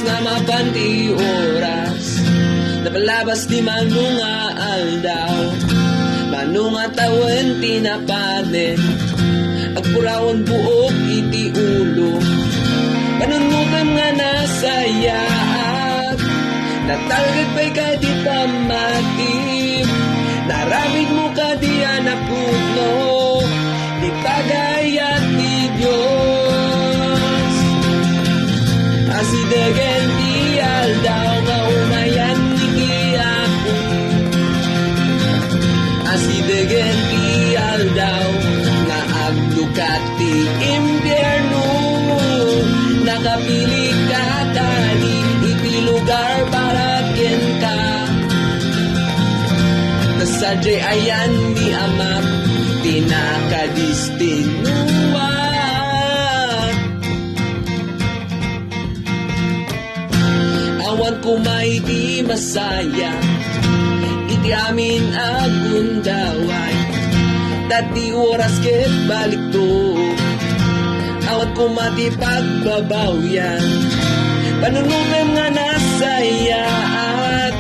nga mapanti oras napalabas di manunga aldaw manunga tawen tinapanen agpurawon buok iti ulo panunutan nga nasayaat natalgag pa'y ka di pamatim naramid mo ka di anapuno di pagayat ni Diyos asidagan di aldaw nga umayan ni Kiyaku asidagan di aldaw nga agdukat ti impyerno nakapili ka tali iti lugar para ka nasadyay ayan ni Amak tinakadistinuwa awan kumay di masaya iti amin agundaway dati oras ket balik to awat kumati pagbabawyan panunutem nga nasaya at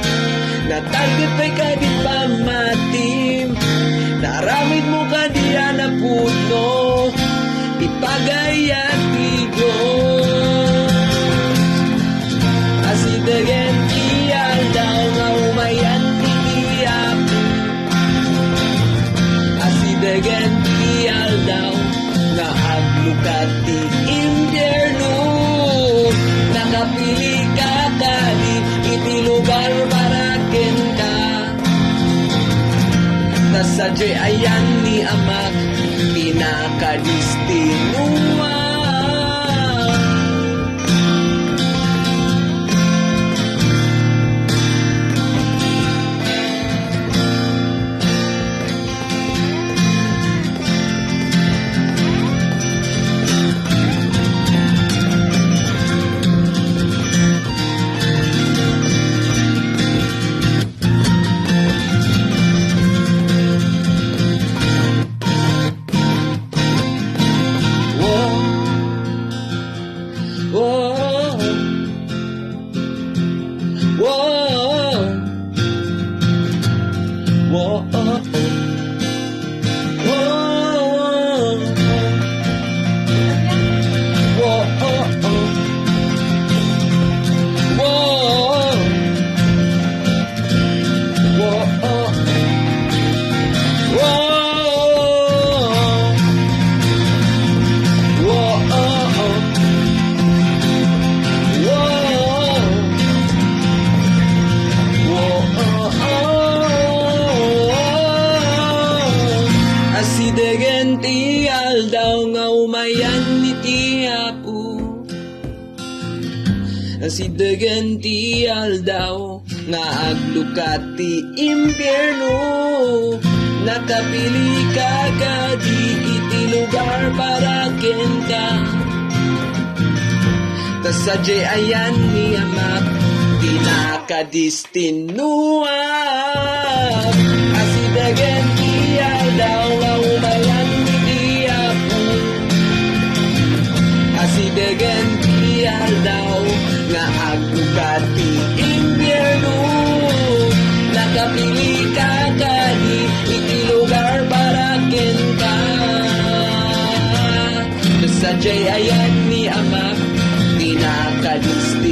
natarget pa'y ka di pamatim naramid mo ka di anapuno ipagayat ti Diyos asidagan ti aldaw nga umayan ti Kiyaku asidagan ti aldaw nga aglukat ti impyerno nakapili ka kadi iti lugar para ka nasadyay ayan ni Amak tinakadistinuwa asidagan ti aldaw nga umayan ni Kiyaku asidagan ti aldaw nga aglukat ti impyerno nakapili ka kadi iti lugar para ka tasadyay ayan ni Amak tinakadistinuwa asidagan ti aldaw nga umayan ni Kiyaku asidagan ti aldaw nga aglukat ti impyerno nakapili ka kadi iti lugar para ka nasadyay ayan ni Amak tinakadistinuwa